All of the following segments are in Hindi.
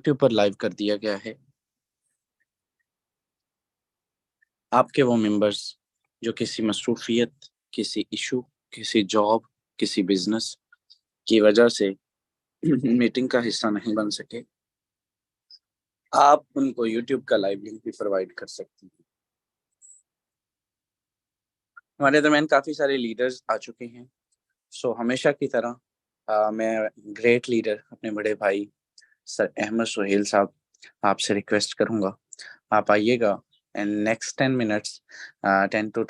यूट्यूब पर लाइव कर दिया गया है। आपके वो मेंबर्स जो किसी मसरूफियत, किसी इशू, किसी जॉब, किसी बिजनेस की वजह से मीटिंग का हिस्सा नहीं बन सके, आप उनको यूट्यूब का लाइव लिंक भी प्रोवाइड कर सकते हैं। हमारे दरमियान काफ़ी सारे लीडर्स आ चुके हैं। सो हमेशा की तरह मैं ग्रेट लीडर अपने बड़े भाई सर अहमद सुहेल साहब आपसे रिक्वेस्ट करूंगा, आप आइएगा and next 10 minutes, 10 to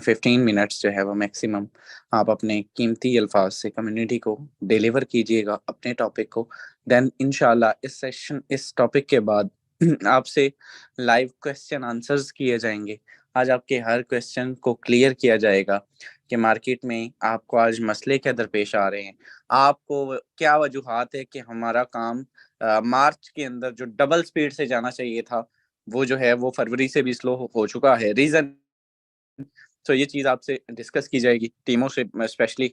15 minutes जो है वो मैक्सिमम आप अपने कीमती अल्फाज से कम्युनिटी को डिलीवर कीजिएगा अपने टॉपिक को। देन इंशाल्लाह इस टॉपिक के बाद आपसे लाइव क्वेश्चन आंसर्स किए जाएंगे। आज आपके हर क्वेश्चन को क्लियर किया जाएगा कि मार्केट में आपको आज मसले क्या दरपेश आ रहे हैं, आपको क्या वजूहात है कि हमारा काम मार्च के अंदर जो डबल स्पीड से जाना चाहिए था वो जो है वो फरवरी से भी स्लो हो चुका है, रीजन। तो ये चीज़ आपसे डिस्कस की जाएगी टीमों से, स्पेशली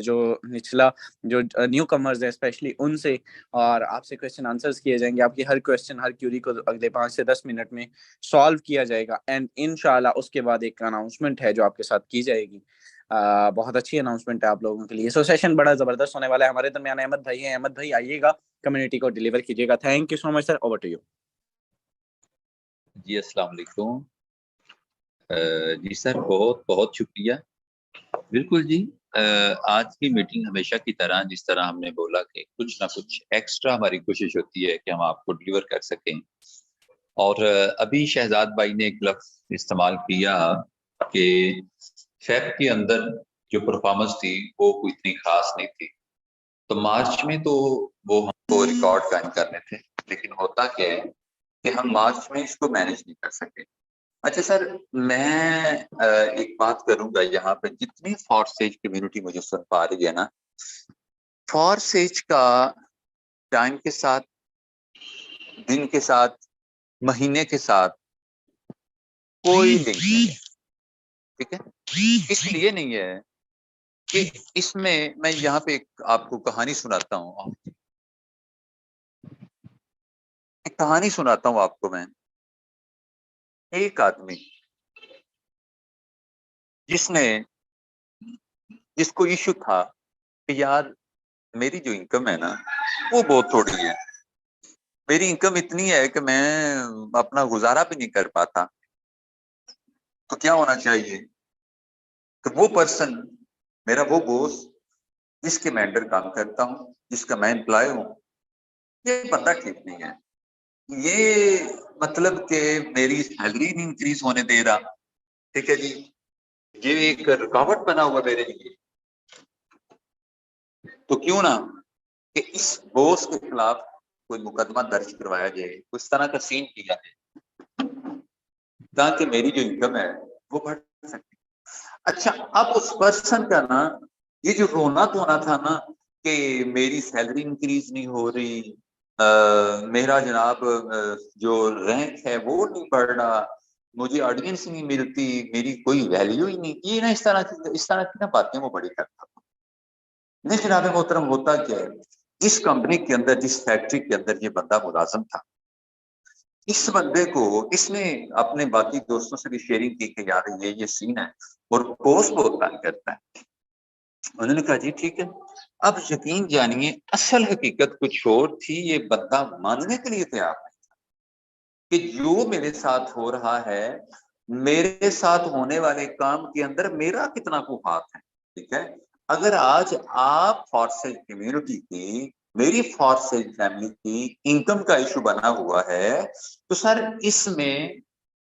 जो निचला जो न्यू कमर्स है स्पेशली उनसे, और आपसे क्वेश्चन आंसर्स किए जाएंगे। आपकी हर क्वेश्चन हर क्यूरी को अगले 5 से 10 मिनट में सॉल्व किया जाएगा एंड इंशाल्लाह उसके बाद एक अनाउंसमेंट है जो आपके साथ की जाएगी। बहुत अच्छी अनाउंसमेंट है आप लोगों के लिए। सो सेशन बड़ा जबरदस्त होने वाला है। हमारे दरमियान अहमद भाई हैं, अहमद भाई आइएगा, कम्युनिटी को डिलीवर कीजिएगा। Thank you so much sir, over to you. जी अस्सलाम वालेकुम। जी सर, बहुत बहुत शुक्रिया। बिल्कुल जी, आज की मीटिंग हमेशा की तरह, जिस तरह हमने बोला कि कुछ ना कुछ एक्स्ट्रा हमारी कोशिश होती है कि हम आपको डिलीवर कर सकें। और अभी शहजाद भाई ने एक लफ्ज इस्तेमाल किया कि फेब के अंदर जो परफॉर्मेंस थी वो कोई इतनी खास नहीं थी, तो मार्च में तो वो हमको रिकॉर्ड कायम करने थे, लेकिन होता क्या है कि हम मार्च में इसको मैनेज नहीं कर सके। अच्छा सर, मैं एक बात करूंगा यहाँ पे, जितनी फॉरसेज कम्युनिटी मुझे सुन पा रही है ना, फॉरसेज का टाइम के साथ, दिन के साथ, महीने के साथ कोई लिंक नहीं है, ठीक है। इसलिए नहीं है कि इसमें मैं यहाँ पे एक आपको कहानी सुनाता हूँ, एक कहानी सुनाता हूँ आपको मैं। एक आदमी जिसको इशू था कि यार मेरी जो इनकम है ना वो बहुत थोड़ी है, मेरी इनकम इतनी है कि मैं अपना गुजारा भी नहीं कर पाता, तो क्या होना चाहिए। तो वो पर्सन, मेरा वो बॉस जिसके मैं अंडर काम करता हूँ, जिसका मैं एम्प्लॉय हूँ, ये बंदा ठीक नहीं है। ये मतलब कि मेरी सैलरी नहीं इंक्रीज होने दे रहा, ठीक है जी, ये एक रुकावट बना हुआ मेरे लिए। तो क्यों ना कि इस बॉस के खिलाफ कोई मुकदमा दर्ज करवाया जाए, उस तरह का सीन किया जाए ताकि मेरी जो इनकम है वो बढ़ सके। अच्छा, अब उस पर्सन का ना ये जो रोना धोना था ना कि मेरी सैलरी इंक्रीज नहीं हो रही, मेरा जनाब जो रैंक है वो नहीं बढ़ रहा, मुझे ऑडियंस नहीं मिलती, मेरी कोई वैल्यू ही नहीं, ये ना इस तरह की ना बातें वो बड़ी करता। नहीं जनाब मोहतरम, होता क्या है, इस कंपनी के अंदर, जिस फैक्ट्री के अंदर ये बंदा मुलाजम था, इस बंदे को इसने अपने बाकी दोस्तों से भी शेयरिंग की कि यार ये सीन है, और बॉस बहुत तंग करता है। उन्होंने कहा जी ठीक है। अब यकीन जानिए, असल हकीकत कुछ और थी, ये बंदा मानने के लिए तैयार नहीं कि जो मेरे साथ हो रहा है, मेरे साथ होने वाले काम के अंदर मेरा कितना को हाथ है, ठीक है। अगर आज आप फॉरसेज कम्युनिटी की, मेरी फॉरसेज फैमिली की इनकम का इशू बना हुआ है, तो सर इसमें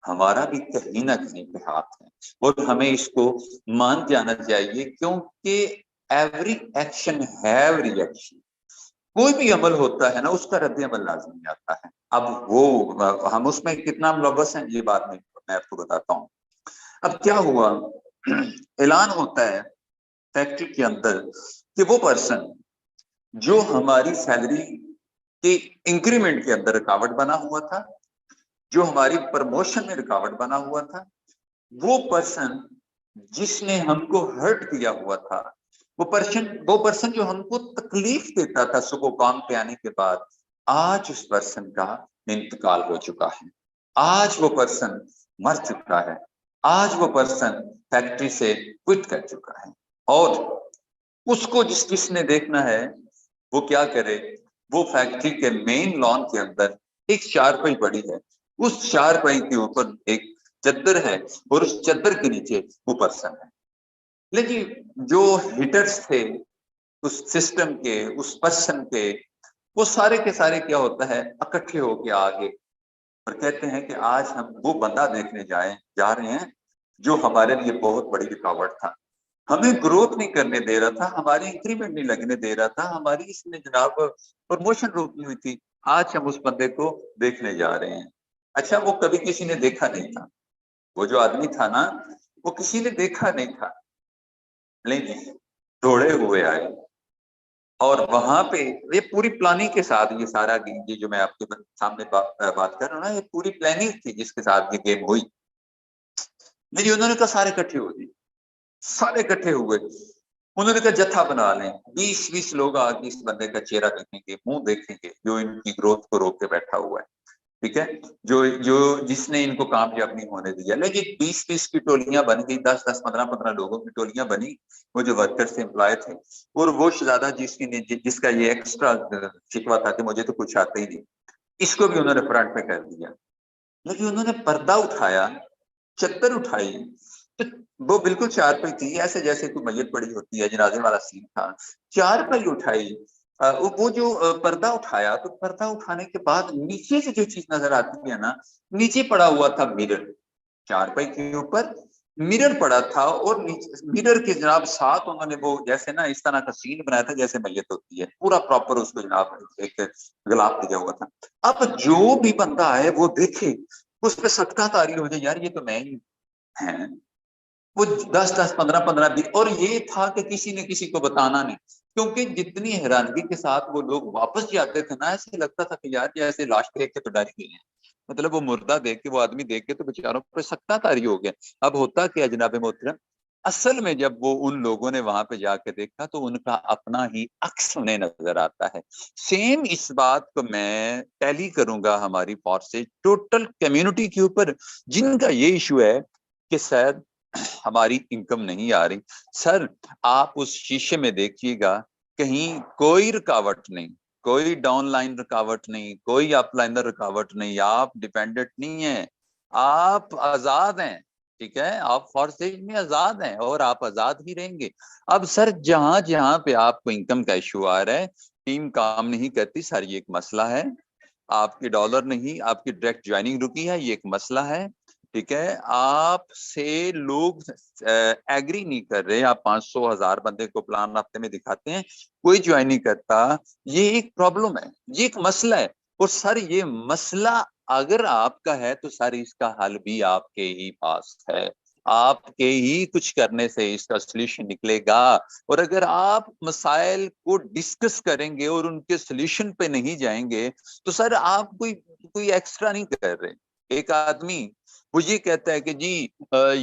हमारा भी कहीं ना कहीं पे हाथ है, और हमें इसको मान जाना चाहिए, क्योंकि एवरी एक्शन हैव रिएक्शन। कोई भी अमल होता है ना, उसका रद्द अमल लाजमी आता है। अब वो हम उसमें कितना मुलव्वस हैं, ये बात मैं आपको बताता हूँ। अब क्या हुआ, ऐलान होता है फैक्ट्री के अंदर कि वो पर्सन जो हमारी सैलरी के इंक्रीमेंट के अंदर रुकावट बना हुआ था, जो हमारी प्रमोशन में रुकावट बना हुआ था, वो पर्सन जिसने हमको हर्ट किया हुआ था, वो पर्सन जो हमको तकलीफ देता था सुबह काम पे आने के बाद, आज उस पर्सन का इंतकाल हो चुका है, आज वो पर्सन मर चुका है, आज वो पर्सन फैक्ट्री से क्विट कर चुका है, और उसको जिसने देखना है वो क्या करे, वो फैक्ट्री के मेन लॉन के अंदर एक चारपाई पड़ी है, उस चारपाई के ऊपर एक चद्दर है और उस चद्दर के नीचे वो पर्सन है। लेकिन जो हिटर्स थे उस सिस्टम के, उस पर्सन के, वो सारे के सारे क्या होता है, इकट्ठे होके आगे और कहते हैं कि आज हम वो बंदा देखने जा रहे हैं जो हमारे लिए बहुत बड़ी रुकावट था, हमें ग्रोथ नहीं करने दे रहा था, हमारी इंक्रीमेंट नहीं लगने दे रहा था, हमारी इसने जनाब प्रमोशन रोकी हुई थी, आज हम उस बंदे को देखने जा रहे हैं। अच्छा, वो कभी किसी ने देखा नहीं था, वो जो आदमी था ना, वो किसी ने देखा नहीं था, लेकिन दौड़े हुए आए और वहां पे ये पूरी प्लानिंग के साथ ये सारा ये जो मैं आपके सामने बात कर रहा हूँ ना, ये पूरी प्लानिंग थी जिसके साथ ये गेम हुई। मेरी उन्होंने कहा सारे इकट्ठे हो गए, सारे इकट्ठे हुए, उन्होंने कहा जत्था बना लें, 20-20 लोग आके इस बंदे का चेहरा देखेंगे, मुंह देखेंगे, जो इनकी ग्रोथ को रोक के बैठा हुआ है, ठीक है, जो जो जिसने इनको कामयाब नहीं होने दिया। लेकिन 20-20 की टोलियां बन गई, 10-10, 15-15 लोगों की टोलियां बनी, वो जो वर्कर्स एम्प्लॉय थे, और वो शहजादा जिसका ये एक्स्ट्रा शिकवा था कि मुझे तो कुछ आता ही नहीं, इसको भी उन्होंने फ्रंट पे कर दिया। लेकिन उन्होंने पर्दा उठाया, चद्दर उठाई, तो वो बिल्कुल चारपाई थी, ऐसे जैसे कोई मैयत पड़ी होती है, जनाजे वाला सीन था, चारपाई उठाई, वो जो पर्दा उठाया, तो पर्दा उठाने के बाद नीचे से जो चीज नजर आती है ना, नीचे पड़ा हुआ था मिरर, चारपाई के ऊपर मिरर पड़ा था, और मिरर के जनाब साथ उन्होंने वो जैसे ना इस तरह का सीन बनाया था जैसे मैयत होती है, पूरा प्रॉपर उसको जनाब एक गलाफ दिया हुआ था। अब जो भी बंदा है वो देखे, उस पर सटका तारी हो जाए, यार ये तो मैं ही है, वो 10-10, 15-15 दिन, और ये था कि किसी ने किसी को बताना नहीं, क्योंकि जितनी हैरानगी के साथ वो लोग वापस जाते थे ना, ऐसे लगता था कि यार जैसे लाश देख के तो डर गए हैं, मतलब वो मुर्दा देख के, वो आदमी देख के तो बेचारों पे सख्ता तारी हो गया। अब होता क्या जनाब मोहतरम, असल में जब वो उन लोगों ने वहां पे जाके देखा तो उनका अपना ही अक्स उन्हें नजर आता है। सेम इस बात को मैं टैली करूंगा हमारी फोर्स से टोटल कम्युनिटी के ऊपर, जिनका ये इशू है कि शायद हमारी इनकम नहीं आ रही। सर, आप उस शीशे में देखिएगा, कहीं कोई रुकावट नहीं, कोई डाउनलाइन रुकावट नहीं, कोई अपलाइनर रुकावट नहीं, आप डिपेंडेंट नहीं है, आप आजाद हैं, ठीक है, आप फॉर्सेज में आजाद हैं और आप आजाद ही रहेंगे। अब सर, जहां जहां पे आपको इनकम का इशू आ रहा है, टीम काम नहीं करती, सर ये एक मसला है, आपके डॉलर नहीं, आपकी डायरेक्ट ज्वाइनिंग रुकी है, ये एक मसला है, ठीक है, आपसे लोग एग्री नहीं कर रहे, आप 500-1000 बंदे को प्लान हफ्ते में दिखाते हैं, कोई ज्वाइन नहीं करता, ये एक प्रॉब्लम है, ये एक मसला है। और सर ये मसला अगर आपका है तो सर इसका हल भी आपके ही पास है, आपके ही कुछ करने से इसका सोल्यूशन निकलेगा। और अगर आप मसाइल को डिस्कस करेंगे और उनके सोल्यूशन पे नहीं जाएंगे तो सर आप कोई कोई एक्स्ट्रा नहीं कर रहे। एक आदमी वो ये कहता है कि जी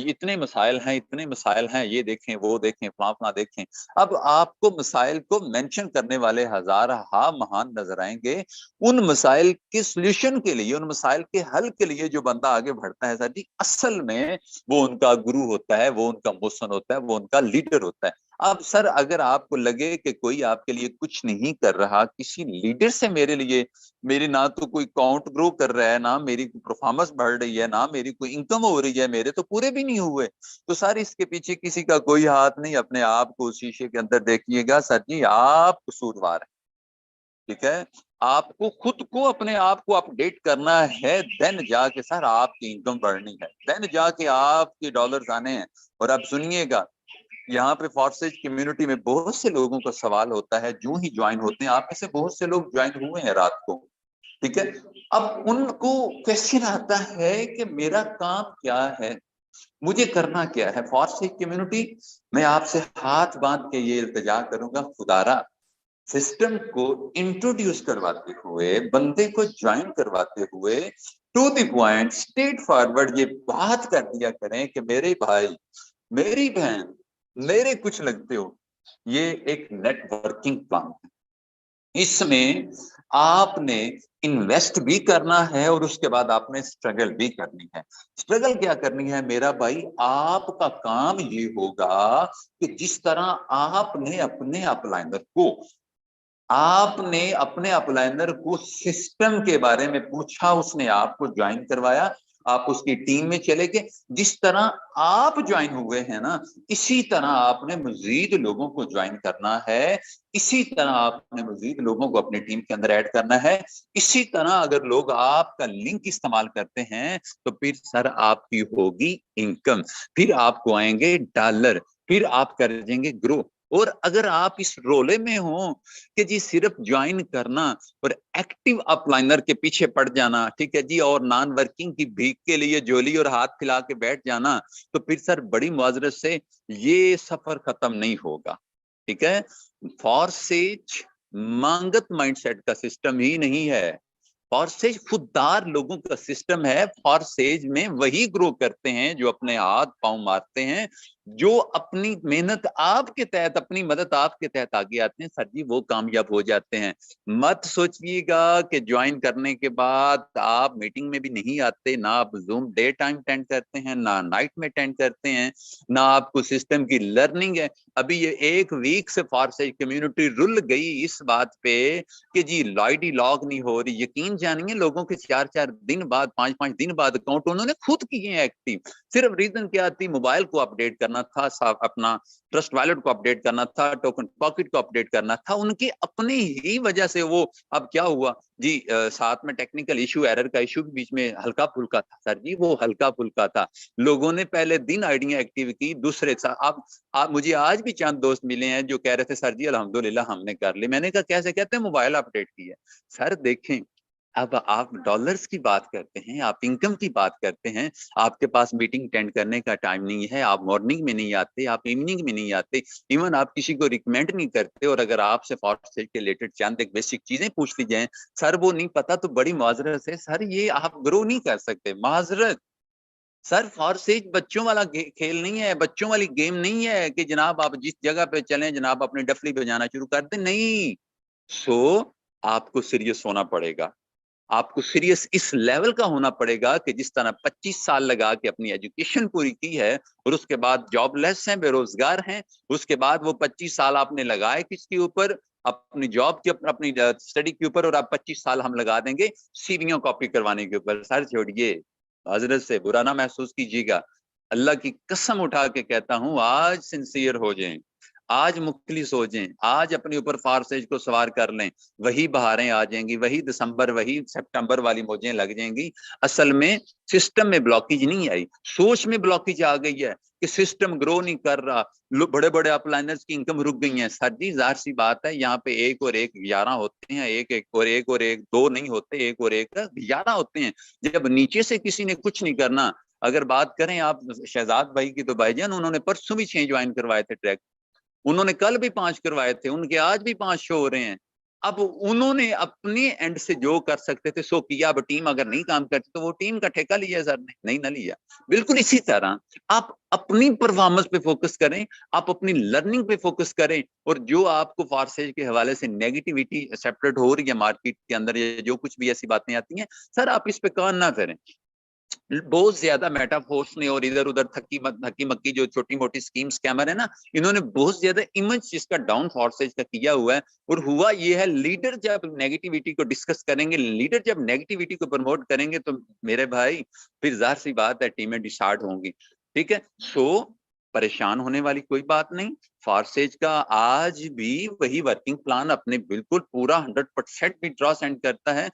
इतने मसाइल हैं, इतने मसाइल हैं, ये देखें, वो देखें, फला फला देखें। अब आपको मसाइल को मेंशन करने वाले हजार हा महान नजर आएंगे, उन मसाइल के सोल्यूशन के लिए, उन मसाइल के हल के लिए जो बंदा आगे बढ़ता है सर जी, असल में वो उनका गुरु होता है, वो उनका मोशन होता है, वो उनका लीडर होता है। अब सर अगर आपको लगे कि कोई आपके लिए कुछ नहीं कर रहा, किसी लीडर से मेरे लिए, मेरी ना तो कोई काउंट ग्रो कर रहा है, ना मेरी परफॉर्मेंस बढ़ रही है, ना मेरी कोई इनकम हो रही है, मेरे तो पूरे भी नहीं हुए, तो सर इसके पीछे किसी का कोई हाथ नहीं। अपने आप को शीशे के अंदर देखिएगा सर जी, आप कसूरवार हैं, ठीक है, आपको खुद को, अपने आप को अपडेट करना है, देन जाके सर आपकी इनकम बढ़नी है, देन जाके आपके डॉलर्स आने हैं। और अब सुनिएगा, यहाँ पे फॉर्सेज कम्युनिटी में बहुत से लोगों का सवाल होता है, जो ही ज्वाइन होते हैं, आप में से बहुत से लोग ज्वाइन हुए हैं रात को, ठीक है, अब उनको क्वेश्चन आता है कि मेरा काम क्या है, मुझे करना क्या है। फॉर्सेज कम्युनिटी, मैं आपसे हाथ बांध के ये इल्तिजा करूंगा, खुदारा सिस्टम को इंट्रोड्यूस करवाते हुए, बंदे को ज्वाइन करवाते हुए, to the point, straightforward ये बात कर दिया करें कि मेरे भाई, मेरी बहन, मेरे कुछ लगते हो, ये एक नेटवर्किंग प्लान है, इसमें आपने इन्वेस्ट भी करना है और उसके बाद आपने स्ट्रगल भी करनी है। स्ट्रगल क्या करनी है मेरा भाई, आपका काम ये होगा कि जिस तरह आपने अपने अपलाइनर को सिस्टम के बारे में पूछा, उसने आपको ज्वाइन करवाया, आप उसकी टीम में चले गए, जिस तरह आप ज्वाइन हुए हैं ना, इसी तरह आपने मजीद लोगों को ज्वाइन करना है, इसी तरह आपने मजीद लोगों को अपनी टीम के अंदर ऐड करना है। इसी तरह अगर लोग आपका लिंक इस्तेमाल करते हैं तो फिर सर आपकी होगी इनकम, फिर आपको आएंगे डॉलर, फिर आप कर देंगे ग्रो। और अगर आप इस रोले में हो कि जी सिर्फ ज्वाइन करना और एक्टिव अपलाइनर के पीछे पड़ जाना, ठीक है जी, और नॉन वर्किंग की भीख के लिए झोली और हाथ फैला के बैठ जाना, तो फिर सर बड़ी मुआजरत से ये सफर खत्म नहीं होगा। ठीक है, फॉरसेज मांगत माइंडसेट का सिस्टम ही नहीं है, फॉरसेज खुददार लोगों का सिस्टम है। फॉरसेज में वही ग्रो करते हैं जो अपने हाथ पांव मारते हैं, जो अपनी मेहनत आपके तहत, अपनी मदद आपके तहत आगे आते हैं, सर जी वो कामयाब हो जाते हैं। मत सोचिएगा कि ज्वाइन करने के बाद आप मीटिंग में भी नहीं आते, ना आप जूम डे टाइम अटेंड करते हैं, ना नाइट में अटेंड करते हैं, ना आपको सिस्टम की लर्निंग है। अभी ये 1 वीक से फॉरसेज कम्युनिटी रुल गई इस बात पे कि जी लाइडी लॉग नहीं हो रही। यकीन जानिए लोगों के 4-4 दिन बाद, 5-5 दिन बाद अकाउंट उन्होंने खुद किए हैं एक्टिव। सिर्फ रीजन क्या थी, मोबाइल को अपडेट करना था, अपना ट्रस्ट वॉलेट को अपडेट करना था, टोकन पॉकेट को अपडेट करना था, उनकी अपनी ही वजह से वो। अब क्या हुआ जी, साथ में टेक्निकल इशू, एरर का इशू भी बीच में हल्का फुल्का था सर जी, वो हल्का फुल्का था। लोगों ने पहले दिन आइडिया एक्टिव की, दूसरे आप मुझे आज भी चंद दोस्त मिले हैं जो कह रहे थे सर जी अल्हम्दुलिल्लाह हमने कर ली। मैंने कहा कैसे? कहते हैं मोबाइल अपडेट की है। सर देखें, अब आप डॉलर्स की बात करते हैं, आप इनकम की बात करते हैं, आपके पास मीटिंग अटेंड करने का टाइम नहीं है, आप मॉर्निंग में नहीं आते, आप इवनिंग में नहीं आते, इवन आप किसी को रिकमेंड नहीं करते, और अगर आपसे फॉरसेज के रिलेटेड चंद एक बेसिक चीजें पूछ ली जाए, सर वो नहीं पता, तो बड़ी माजरत है सर, ये आप ग्रो नहीं कर सकते। माजरत सर, फॉरसेज बच्चों वाला खेल नहीं है, बच्चों वाली गेम नहीं है कि जनाब आप जिस जगह पे चलें जनाब अपनी डफली बजाना शुरू कर दें, नहीं। सो आपको सीरियस होना पड़ेगा, आपको सीरियस इस लेवल का होना पड़ेगा कि जिस तरह 25 साल लगा के अपनी एजुकेशन पूरी की है और उसके बाद जॉबलेस हैं, बेरोजगार हैं, उसके बाद वो 25 साल आपने लगाए किसके ऊपर? अपनी जॉब के, अपनी स्टडी के ऊपर, और आप 25 साल हम लगा देंगे सीवियां कॉपी करवाने के ऊपर। सर छोड़िए, हजरत से बुरा ना महसूस कीजिएगा, अल्लाह की कसम उठा के कहता हूं, आज सिंसियर हो जाएं, आज मुखलिस हो जाएं, आज अपने ऊपर फारसेज को सवार कर लें, वही बहारें आ जाएंगी, वही दिसंबर, वही सितंबर वाली मौजें लग जाएंगी। असल में सिस्टम में ब्लॉकेज नहीं आई, सोच में ब्लॉकेज आ गई है कि सिस्टम ग्रो नहीं कर रहा, बड़े बड़े अपलाइनर्स की इनकम रुक गई है। सर जी जाहिर सी बात है, यहाँ पे 1 और 1 11 होते हैं, एक और एक 2 नहीं होते, 1 और 1 11 होते हैं। जब नीचे से किसी ने कुछ नहीं करना, अगर बात करें आप शहजाद भाई की, तो भाईजान उन्होंने परसों भी 6 ज्वाइन करवाए थे ट्रैक, उन्होंने कल भी 5 करवाए थे, उनके आज भी 5 शो हो रहे हैं। अब उन्होंने अपने एंड से जो कर सकते थे सो किया। अब टीम अगर नहीं काम करती तो वो टीम का ठेका लिया सर ने, नहीं ना लिया। बिल्कुल इसी तरह आप अपनी परफॉर्मेंस पे फोकस करें, आप अपनी लर्निंग पे फोकस करें, और जो आपको फॉरसेज के हवाले से नेगेटिविटी सेपरेट हो रही है मार्केट के अंदर, या जो कुछ भी ऐसी बातें आती हैं, सर आप इस पे कान ना करें। बहुत ज्यादा मेटाफोर्स ने और इधर उधर थकी मक्की जो छोटी मोटी स्कीम स्कैमर है ना, इन्होंने बहुत ज्यादा इमेज इसका डाउन फॉरसेज का किया हुआ है। और हुआ ये है, लीडर जब नेगेटिविटी को डिस्कस करेंगे, लीडर जब नेगेटिविटी को प्रमोट करेंगे, तो मेरे भाई फिर जाहिर सी बात है टीमें डिसार्ड होंगी। ठीक है, सो परेशान होने वाली कोई बात नहीं। फॉरसेज का आज भी वही वर्किंग प्लान अपने बिल्कुल पूरा 100% विड्रॉ सेंड करता है।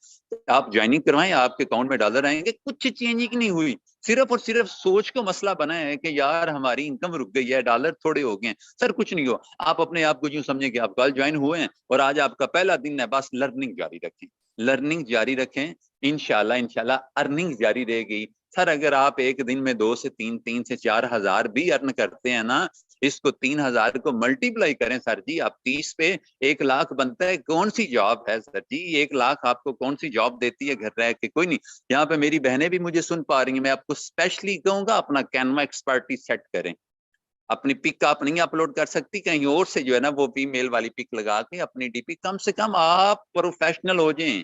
आप ज्वाइनिंग करवाएं, आपके अकाउंट में डॉलर आएंगे, कुछ चेंजिंग नहीं हुई, सिर्फ और सिर्फ सोच को मसला बना है कि यार हमारी इनकम रुक गई है, डॉलर थोड़े हो गए हैं। सर कुछ नहीं हो, आप अपने आप को यूं समझें कि आप कल ज्वाइन हुए हैं और आज आपका पहला दिन है, बस लर्निंग जारी रखें, लर्निंग जारी रखें, इंशाल्लाह इंशाल्लाह अर्निंग जारी रहेगी। सर अगर आप एक दिन में 2 से 3, 3 से 4 हजार भी अर्न करते हैं ना, इसको 3,000 को मल्टीप्लाई करें सर जी, आप 30 पे 1 लाख बनता है। कौन सी जॉब है सर जी, 1 लाख आपको कौन सी जॉब देती है घर रह के? कोई नहीं। यहाँ पे मेरी बहनें भी मुझे सुन पा रही हैं, मैं आपको स्पेशली कहूंगा अपना कैनवा एक्सपर्टीज सेट करें, अपनी पिक आप नहीं अपलोड कर सकती, कहीं और से जो है ना वो फीमेल वाली पिक लगा के अपनी डीपी, कम से कम आप प्रोफेशनल हो जाएं।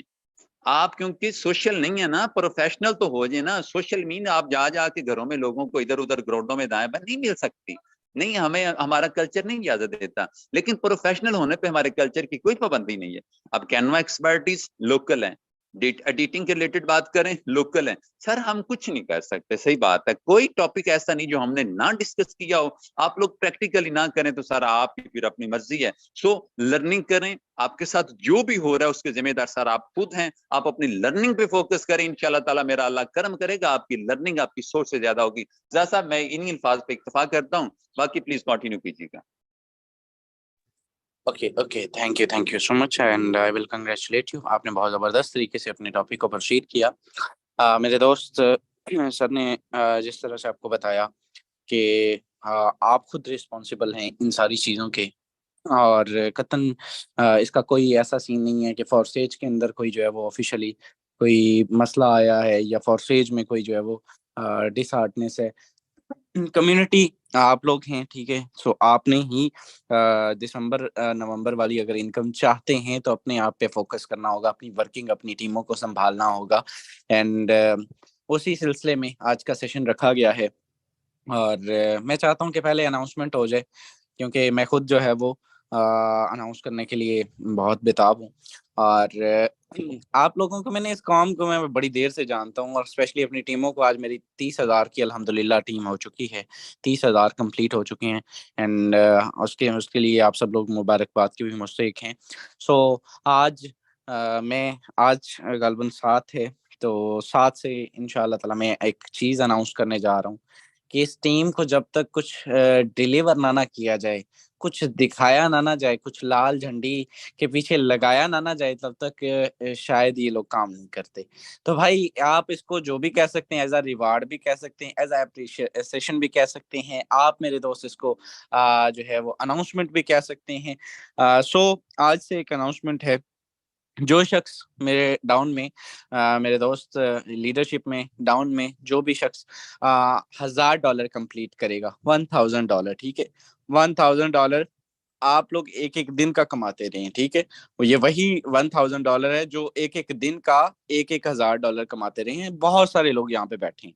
आप क्योंकि सोशल नहीं है ना, प्रोफेशनल तो हो जाए ना। सोशल मीन आप जा जाके घरों में लोगों को इधर उधर ग्राउंडों में दाएं बाएं नहीं मिल सकती, नहीं, हमें हमारा कल्चर नहीं इजाजत देता। लेकिन प्रोफेशनल होने पे हमारे कल्चर की कोई पाबंदी नहीं है। अब कैनवा एक्सपर्टीज लोकल है, एडिटिंग के रिलेटेड बात करें लोकल है। सर हम कुछ नहीं कर सकते, सही बात है, कोई टॉपिक ऐसा नहीं जो हमने ना डिस्कस किया हो। आप लोग प्रैक्टिकली ना करें तो सर आप फिर अपनी मर्जी है। सो लर्निंग करें, आपके साथ जो भी हो रहा है उसके जिम्मेदार सर आप खुद हैं। आप अपनी लर्निंग पे फोकस करें, इंशाल्लाह ताला मेरा अल्लाह करम करेगा, आपकी लर्निंग आपकी सोच से ज्यादा होगी। जैसा मैं इन्हीं अल्फाज पे इत्तेफा करता हूँ, बाकी प्लीज कंटिन्यू कीजिएगा। Okay okay, thank you so much and I will congratulate you. आपने बहुत ज़बरदस्त तरीके से अपने टॉपिक को प्रोसीड किया। मेरे दोस्त, सर ने जिस तरह से आपको बताया कि आप खुद रिस्पॉन्सिबल हैं इन सारी चीज़ों के, और कतन इसका कोई ऐसा सीन नहीं है कि फॉरसेज के अंदर कोई जो है वो ऑफिशियली कोई मसला आया है या फॉरसेज में कोई जो है वो डिसहार्टनेस है। कम्युनिटी आप लोग हैं, ठीक है। सो आपने ही दिसंबर नवंबर वाली अगर इनकम चाहते हैं तो अपने आप पे फोकस करना होगा, अपनी वर्किंग अपनी टीमों को संभालना होगा। एंड उसी सिलसिले में आज का सेशन रखा गया है। और मैं चाहता हूँ कि पहले अनाउंसमेंट हो जाए, क्योंकि मैं खुद जो है वो अनाउंस करने के लिए बहुत बेताब हूँ। और आप लोगों को, मैंने इस काम को मैं बड़ी देर से जानता हूँ, और स्पेशली अपनी टीमों को। आज मेरी 30,000 की अल्हम्दुलिल्लाह टीम हो चुकी है, 30,000 कंप्लीट हो चुके हैं। एंड उसके उसके लिए आप सब लोग मुबारकबाद के भी मुस्तहिक हैं। सो आज मैं आज गालिबन 7 है, तो 7 से इंशाल्लाह ताला मैं एक चीज़ अनाउंस करने जा रहा हूँ कि इस टीम को जब तक कुछ डिलीवर ना किया जाए, कुछ दिखाया ना जाए, कुछ लाल झंडी के पीछे लगाया ना जाए, तब तक शायद ये लोग काम नहीं करते। तो भाई आप इसको जो भी कह सकते हैं, एज अ रिवार्ड भी कह सकते हैं, एज अ अप्रिशिएशन भी कह सकते हैं, आप मेरे दोस्त इसको जो है वो अनाउंसमेंट भी कह सकते हैं। सो आज से एक अनाउंसमेंट है। जो शख्स मेरे डाउन में मेरे दोस्त लीडरशिप में डाउन में जो भी शख्स $1,000 कंप्लीट करेगा, $1,000, ठीक है, $1,000 आप लोग एक एक दिन का कमाते रहे हैं, ठीक है। ये वही $1,000 है जो एक एक दिन का एक एक $1,000 कमाते रहे हैं। बहुत सारे लोग यहाँ पे बैठे हैं।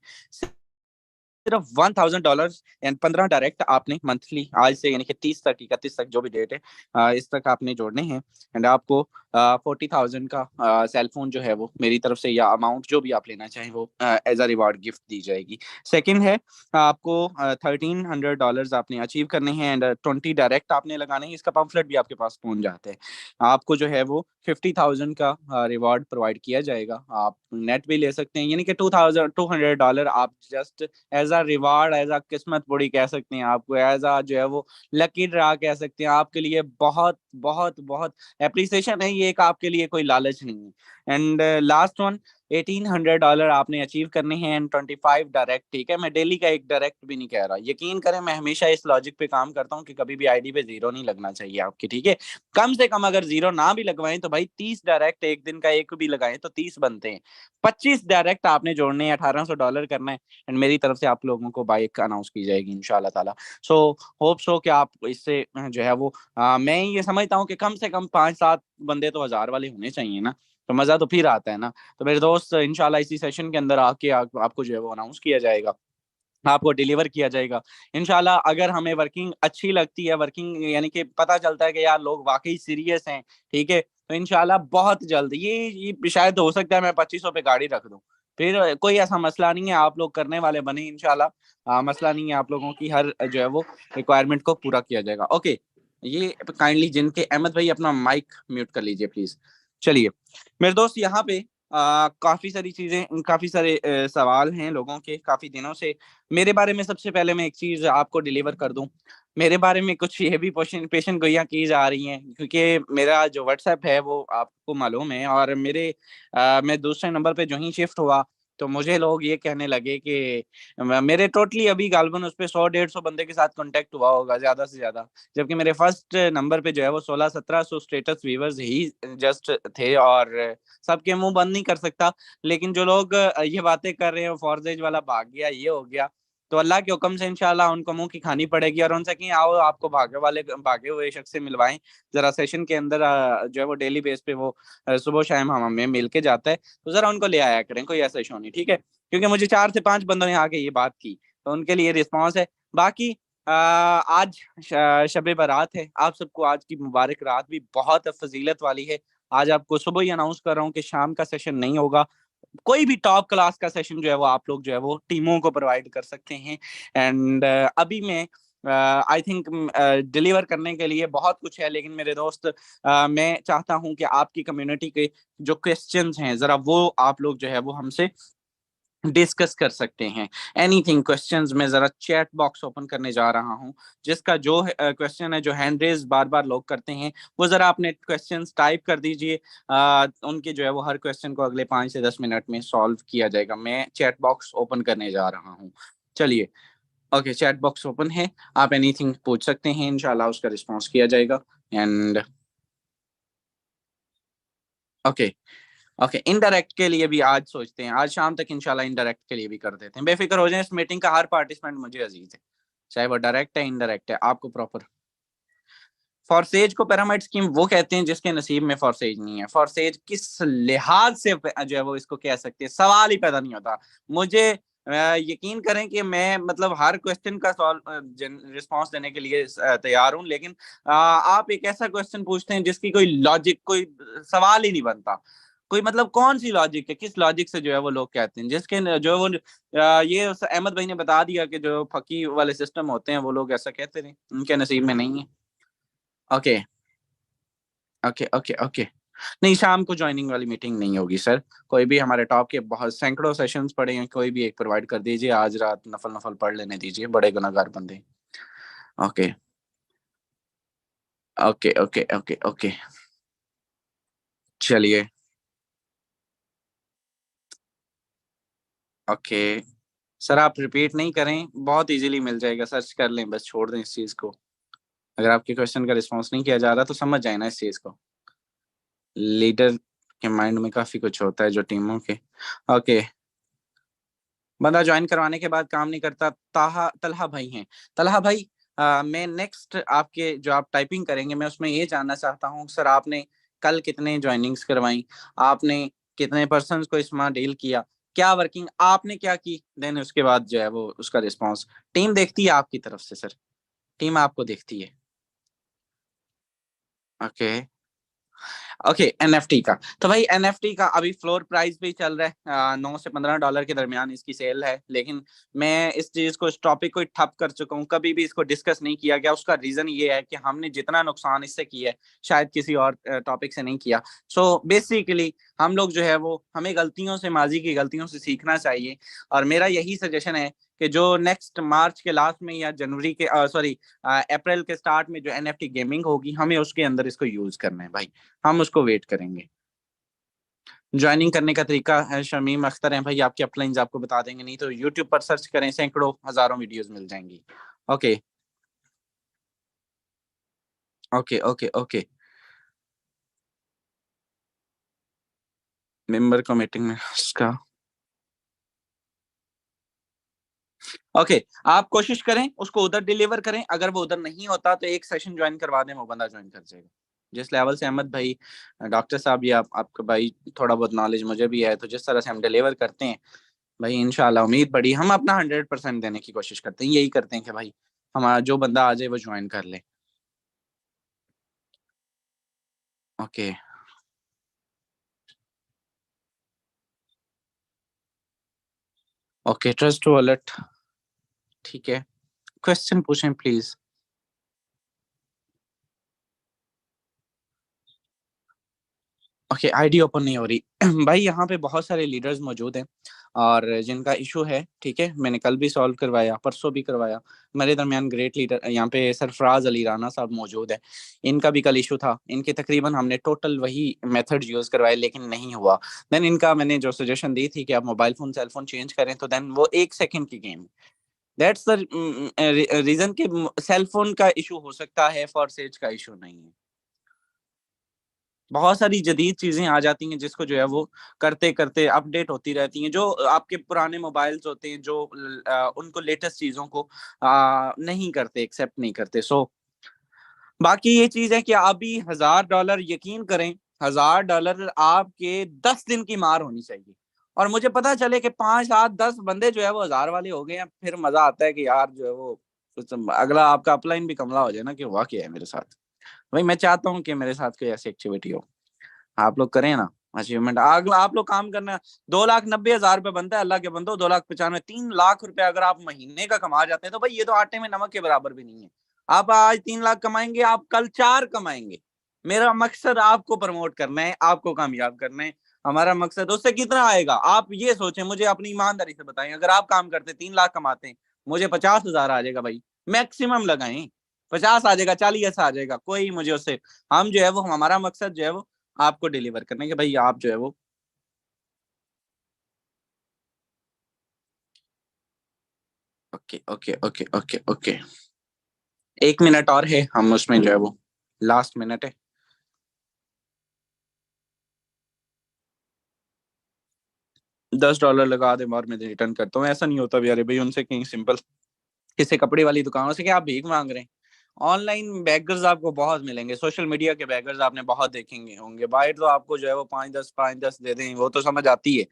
सिर्फ $1,000 एंड 15 डायरेक्ट आपने मंथली आज से, यानी कि 30 तक 31 तक जो भी डेट है इस तक आपने जोड़ने हैं। एंड आपको 40,000 का सेल फोन जो है वो मेरी तरफ से, या अमाउंट जो भी आप लेना चाहें वो एज अ रिवार्ड गिफ्ट दी जाएगी। सेकंड है, आपको $1,300 आपने अचीव करने हैं एंड 20 डायरेक्ट आपने लगाने हैं। इसका पम्फलेट भी आपके पास पहुंच जाते हैं। आपको जो है वो 50,000 का रिवार्ड प्रोवाइड किया जाएगा। आप नेट भी ले सकते हैं, यानी कि $2,200 आप just as a reward, as a किस्मत बुरी कह सकते हैं, आपको एज अ जो है वो लकी ड्रा कह सकते हैं। आपके लिए बहुत बहुत बहुत एप्रिसिएशन है ये, एक आपके लिए कोई लालच नहीं है। एंड लास्ट वन, $1,800 आपने अचीव करने हैं एंड 25 डायरेक्ट, ठीक है। मैं डेली का एक डायरेक्ट भी नहीं कह रहा, यकीन करें मैं हमेशा इस लॉजिक पे काम करता हूँ कि कभी भी आईडी पे जीरो नहीं लगना चाहिए आपकी, ठीक है। कम से कम अगर जीरो ना भी लगवाएं तो भाई 30 डायरेक्ट, एक दिन का एक भी लगाएं तो 30 बनते हैं। 25 डायरेक्ट आपने जोड़ने हैं, $1,800 करना है। एंड मेरी तरफ से आप लोगों को बाइक अनाउंस की जाएगी इंशाल्लाह ताला। सो होप सो कि आप इससे जो है वो मैं ये समझता हूँ कि कम से कम 5-7 बंदे तो 1,000 वाले होने चाहिए ना, तो मजा तो फिर आता है ना। तो मेरे दोस्त इंशाल्लाह इसी सेशन के अंदर आके आपको जो है वो अनाउंस किया जाएगा, आपको डिलीवर किया जाएगा इंशाल्लाह। अगर हमें वर्किंग अच्छी लगती है, वर्किंग यानी कि पता चलता है कि यार लोग वाकई सीरियस हैं, ठीक है, तो इंशाल्लाह बहुत जल्द ये शायद हो सकता है मैं 2500 पे गाड़ी रख दूं। फिर कोई ऐसा मसला नहीं है, आप लोग करने वाले बने इंशाल्लाह। मसला नहीं है, आप लोगों की हर जो है वो रिक्वायरमेंट को पूरा किया जाएगा। ओके, ये काइंडली जिनके, अहमद भाई अपना माइक म्यूट कर लीजिए प्लीज। चलिए मेरे दोस्त, यहाँ पे काफी सारी चीजें, काफी सारे सवाल हैं लोगों के काफी दिनों से मेरे बारे में। सबसे पहले मैं एक चीज आपको डिलीवर कर दूं, मेरे बारे में कुछ ये भी पेशन गोइयां की जा रही हैं, क्योंकि मेरा जो व्हाट्सएप है वो आपको मालूम है, और मैं दूसरे नंबर पे जो ही शिफ्ट हुआ तो मुझे लोग ये कहने लगे कि मेरे टोटली अभी गालबन उस पे 100-150 बंदे के साथ कांटेक्ट हुआ होगा ज्यादा से ज्यादा, जबकि मेरे फर्स्ट नंबर पे जो है वो 1600-1700 स्टेटस व्यूवर्स ही जस्ट थे। और सबके मुंह बंद नहीं कर सकता, लेकिन जो लोग ये बातें कर रहे हैं, फॉरजेज वाला भाग गया, ये हो गया, तो अल्लाह के हुक्म से इंशाल्लाह उनको मुंह की खानी पड़ेगी और उनसे कहीं आओ आपको भागे हुए शख्स से मिलवाएं जरा सेशन के अंदर, जो है वो डेली बेस पे वो सुबह शाम हम हमें मिल के जाता है, तो जरा उनको ले आया करें, कोई ऐसा इशू नहीं, ठीक है? क्योंकि मुझे 4 से 5 बंदों ने आके ये बात की, तो उनके लिए रिस्पॉन्स है। बाकी आज शब बारात है, आप सबको आज की मुबारक रात भी बहुत फजीलत वाली है। आज आपको सुबह ही अनाउंस कर रहा हूँ कि शाम का सेशन नहीं होगा, कोई भी टॉप क्लास का सेशन जो है वो आप लोग जो है वो टीमों को प्रोवाइड कर सकते हैं। एंड अभी मैं आई थिंक डिलीवर करने के लिए बहुत कुछ है, लेकिन मेरे दोस्त मैं चाहता हूं कि आपकी कम्युनिटी के जो क्वेश्चंस हैं जरा वो आप लोग जो है वो हमसे डिस्कस कर सकते हैं। एनीथिंग क्वेश्चंस में जरा चैट बॉक्स ओपन करने जा रहा हूं, जिसका जो क्वेश्चन है, जो हैंड रेज बार बार लोग करते हैं, वो जरा अपने क्वेश्चंस टाइप कर दीजिए। उनके जो है वो हर क्वेश्चन को अगले 5 से 10 मिनट में सॉल्व किया जाएगा। मैं चैट बॉक्स ओपन करने जा रहा हूँ, चलिए। ओके, चैट बॉक्स ओपन है, आप एनीथिंग पूछ सकते हैं, इंशाल्लाह उसका रिस्पॉन्स किया जाएगा। एंड ओके, ओके, इनडायरेक्ट के लिए भी आज सोचते हैं, आज शाम तक इंशाल्लाह इनडायरेक्ट के लिए भी कर देते हैं। बेफिक्र हो जाए, इस मीटिंग का हर पार्टिसिपेंट मुझे अजीज है, चाहे वो डायरेक्ट है इनडायरेक्ट है, आपको प्रॉपर। फॉरसेज को पिरामिड स्कीम वो कहते हैं जिसके नसीब में फॉरसेज नहीं है। फॉरसेज किस लिहाज से जो है वो इसको कह सकते हैं, सवाल ही पैदा नहीं होता। मुझे यकीन करें कि मैं मतलब हर क्वेश्चन का रिस्पॉन्स देने के लिए तैयार हूं, लेकिन आप एक ऐसा क्वेश्चन पूछते हैं जिसकी कोई लॉजिक, कोई सवाल ही नहीं बनता। कोई मतलब कौन सी लॉजिक है, किस लॉजिक से जो है वो लोग कहते हैं, जिसके जो वो ये अहमद भाई ने बता दिया कि जो फकी वाले सिस्टम होते हैं वो लोग ऐसा कहते रहे, उनके नसीब में नहीं है। Okay, okay, okay, okay. नहीं, शाम को ज्वाइनिंग वाली मीटिंग नहीं होगी सर। कोई भी हमारे टॉप के बहुत सैकड़ों सेशंस पड़े हैं, कोई भी एक प्रोवाइड कर दीजिए, आज रात नफल नफल पढ़ लेने दीजिए, बड़े गुनाहगार बंदे। Okay, okay, okay, okay, okay, चलिए। ओके सर, आप रिपीट नहीं करें, बहुत इजीली मिल जाएगा, सर्च कर लें, बस छोड़ दें इस चीज को। अगर आपके क्वेश्चन का रिस्पॉन्स नहीं किया जा रहा तो समझ जाए ना इस चीज को। लीडर के माइंड में काफी कुछ होता है जो टीमों के। ओके, बंदा ज्वाइन करवाने के बाद काम नहीं करता, ताहा तलहा भाई हैं। तलहा भाई, मैं नेक्स्ट आपके जो आप टाइपिंग करेंगे मैं उसमें ये जानना चाहता हूँ सर, आपने कल कितने ज्वाइनिंग्स करवाई, आपने कितने पर्सन को इसमें डील किया, क्या वर्किंग आपने क्या की, देन उसके बाद जो है वो उसका रिस्पॉन्स। टीम देखती है आपकी तरफ से सर, टीम आपको देखती है। ओके, ओके, एनएफटी का तो भाई एनएफटी का अभी फ्लोर प्राइस भी चल रहा है, $9 से $15 के दरमियान इसकी सेल है, लेकिन मैं इस चीज को, इस टॉपिक को ठप कर चुका हूँ, कभी भी इसको डिस्कस नहीं किया गया। उसका रीजन ये है कि हमने जितना नुकसान इससे किया है शायद किसी और टॉपिक से नहीं किया। सो बेसिकली हम लोग जो है वो, हमें गलतियों से, माजी की गलतियों से सीखना चाहिए। और मेरा यही सजेशन है कि जो नेक्स्ट मार्च के लास्ट में या जनवरी के सॉरी अप्रैल के स्टार्ट में जो एनएफटी गेमिंग होगी, हमें उसके अंदर इसको यूज करना है भाई, हम उसको वेट करेंगे। ज्वाइनिंग करने का तरीका है, शमीम अख्तर हैं भाई आपके अपलाइंस आपको बता देंगे, नहीं तो यूट्यूब पर सर्च करें, सैकड़ों हजारों वीडियोस मिल जाएंगी। Okay, okay, okay, okay, member को मीटिंग में उसका। ओके, आप कोशिश करें उसको उधर डिलीवर करें, अगर वो उधर नहीं होता तो एक सेशन ज्वाइन करवा दें, वो बंदा ज्वाइन कर जाएगा। जिस लेवल से अहमद भाई, डॉक्टर साहब, ये आपका भाई, थोड़ा बहुत नॉलेज मुझे भी है, तो जिस तरह से हम डिलीवर करते हैं भाई, इंशाल्लाह उम्मीद बड़ी, हम अपना 100% देने की कोशिश करते हैं, यही करते हैं कि भाई हमारा जो बंदा आ जाए वो ज्वाइन कर ले। ओके, ओके, ट्रस्ट वॉलेट, ठीक है, क्वेश्चन पूछें प्लीज। ओके, आईडी ओपन नहीं हो रही भाई, यहाँ पे बहुत सारे लीडर्स मौजूद हैं और जिनका इशू है, ठीक है, मैंने कल भी सॉल्व करवाया, परसों भी करवाया। मेरे दरमियान ग्रेट लीडर यहाँ पे सरफराज अली राना साहब मौजूद है, इनका भी कल इशू था, इनके तकरीबन हमने टोटल वही मेथड यूज करवाए लेकिन नहीं हुआ। देन इनका मैंने जो सजेशन दी थी कि आप मोबाइल फोन सेलफोन चेंज करें, तो देन वो 1 सेकंड की गेम, दैट्स द रीजन कि सेलफोन का इशू हो सकता है, फॉर सेज का इशू नहीं है। बहुत सारी जदीद चीजें आ जाती हैं जिसको जो है वो करते करते अपडेट होती रहती हैं। जो आपके पुराने मोबाइल्स होते हैं जो उनको लेटेस्ट चीजों को नहीं करते, एक्सेप्ट नहीं करते। सो बाकी ये चीज है कि अभी $1000 यकीन करें, $1000 आपके 10 दिन की मार होनी चाहिए। और मुझे पता चले कि 5 7 10 बंदे जो है वो 1000 वाले हो गए हैं, फिर मजा आता है कि यार जो है वो अगला आपका अपलाइन भी कमला हो जाए ना कि हुआ क्या है मेरे साथ। भाई मैं चाहता हूँ कि मेरे साथ कोई ऐसी एक्टिविटी हो, आप लोग करें ना अचीवमेंट। अगला आप लोग काम करना। 2,90,000 रुपये बनता है अल्लाह के बंदो, 2,95,000, 3 लाख रुपए अगर आप महीने का कमा जाते हैं तो भाई ये तो आटे में नमक के बराबर भी नहीं है। आप आज 3 लाख कमाएंगे, आप कल 4 कमाएंगे। मेरा मकसद आपको प्रमोट करना है, आपको कामयाब करना है। हमारा मकसद उससे कितना आएगा आप ये सोचें, मुझे अपनी ईमानदारी से बताएं। अगर आप काम करते 3 लाख कमाते हैं, मुझे 50,000 आ जाएगा भाई, मैक्सिमम लगाएं। 50 आ जाएगा, 40 आ जाएगा, कोई मुझे उससे, हम जो है वो हमारा मकसद जो है वो आपको डिलीवर करने के भाई आप जो है वो okay okay okay okay okay. 1 minute और है, हम उसमें जो है वो लास्ट मिनट है। $10 लगा दे और मैं रिटर्न करता हूँ। ऐसा नहीं होता भी अरे भाई उनसे कहीं सिंपल किसी कपड़े वाली दुकानों से क्या आप भीख मांग रहे हैं। ऑनलाइन बैगर्स आपको बहुत मिलेंगे, सोशल मीडिया के बैगर्स आपने बहुत देखेंगे होंगे। बाहर तो आपको जो है वो 5-10 दे दें, वो तो समझ आती है,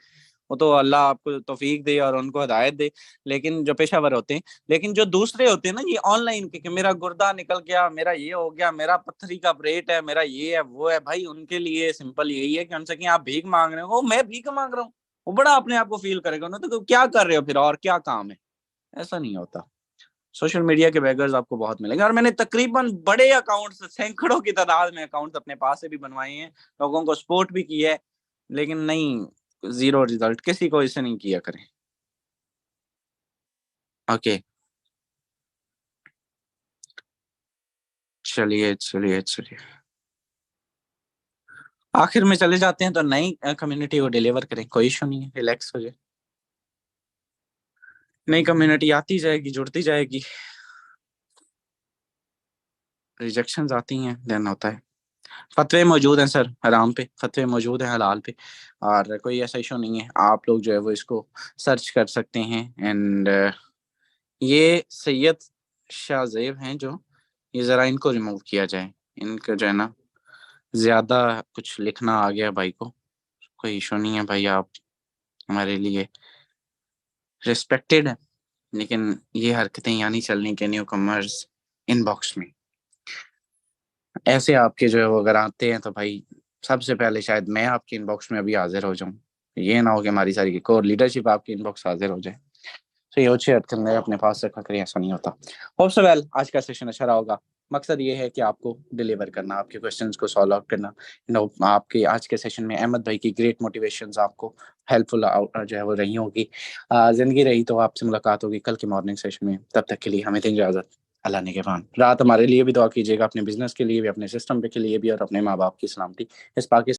वो तो अल्लाह आपको तौफीक दे और उनको हिदायत दे। लेकिन जो पेशावर होते हैं, लेकिन जो दूसरे होते हैं ना ये ऑनलाइन के कि मेरा गुर्दा निकल गया, मेरा ये हो गया, मेरा पत्थरी का ऑपरेट है, मेरा ये है वो है, भाई उनके लिए सिंपल यही है कि उनसे कि आप भीख मांग रहे हो, मैं भीख मांग रहा हूँ, वो बड़ा अपने आप को फील करेगा ना, तो क्या कर रहे हो फिर और क्या काम है। ऐसा नहीं होता। सोशल मीडिया के बैगर्स आपको बहुत मिलेंगे और मैंने तकरीबन बड़े अकाउंट्स, सैकड़ों की तादाद में अकाउंट्स अपने पास से भी बनवाए हैं, लोगों को सपोर्ट भी किया है, लेकिन नहीं, जीरो रिजल्ट। किसी को इसे नहीं किया करें। ओके, चलिए चलिए चलिए, आखिर में चले जाते हैं तो नई कम्युनिटी को डिलीवर करें, कोई इशू नहीं है, रिलैक्स हो जाए। नई कम्युनिटी आती जाएगी, जुड़ती जाएगी, रिजेक्शन आती हैं, देन होता है। फतवे मौजूद हैं सर, हराम पे फतवे मौजूद हैं, हलाल पे, और कोई ऐसा इशू नहीं है। आप लोग जो है वो इसको सर्च कर सकते हैं। एंड ये सैयद शाहजेब हैं जो, ये जरा इनको रिमूव किया जाए। इनका जो है ना ज्यादा कुछ लिखना आ गया भाई को, कोई इशू नहीं है भाई, आप हमारे लिए रिस्पेक्टेड है। लेकिन ये हरकतें यहाँ नहीं चलनी के न्यू कमर्स इनबॉक्स में। ऐसे आपके जो है वो अगर आते हैं तो भाई सबसे पहले शायद मैं आपके इनबॉक्स में अभी हाजिर हो जाऊं। ये ना हो कि हमारी सारी कोर लीडरशिप आपकी इनबॉक्स हाजिर हो जाए। तो ये अच्छी हरकत है, अपने पास रखा करिए, ऐसा नहीं होता। होप सो वेल आज का सेशन अच्छा रहा होगा। मकसद ये है कि आपको डिलीवर करना, आपके क्वेश्चंस को सॉल्व आउट करना। आपके आज के सेशन में अहमद भाई की ग्रेट मोटिवेशंस आपको हेल्पफुल जो है वो रही होगी। जिंदगी रही तो आपसे मुलाकात होगी कल के मॉर्निंग सेशन में। तब तक के लिए हमें दें इजाजत। अल्लाह ने के बाद रात हमारे लिए भी दुआ कीजिएगा, अपने बिजनेस के लिए भी, अपने सिस्टम पे के लिए भी, और अपने माँ बाप की सलामती। इस पाकिस्तान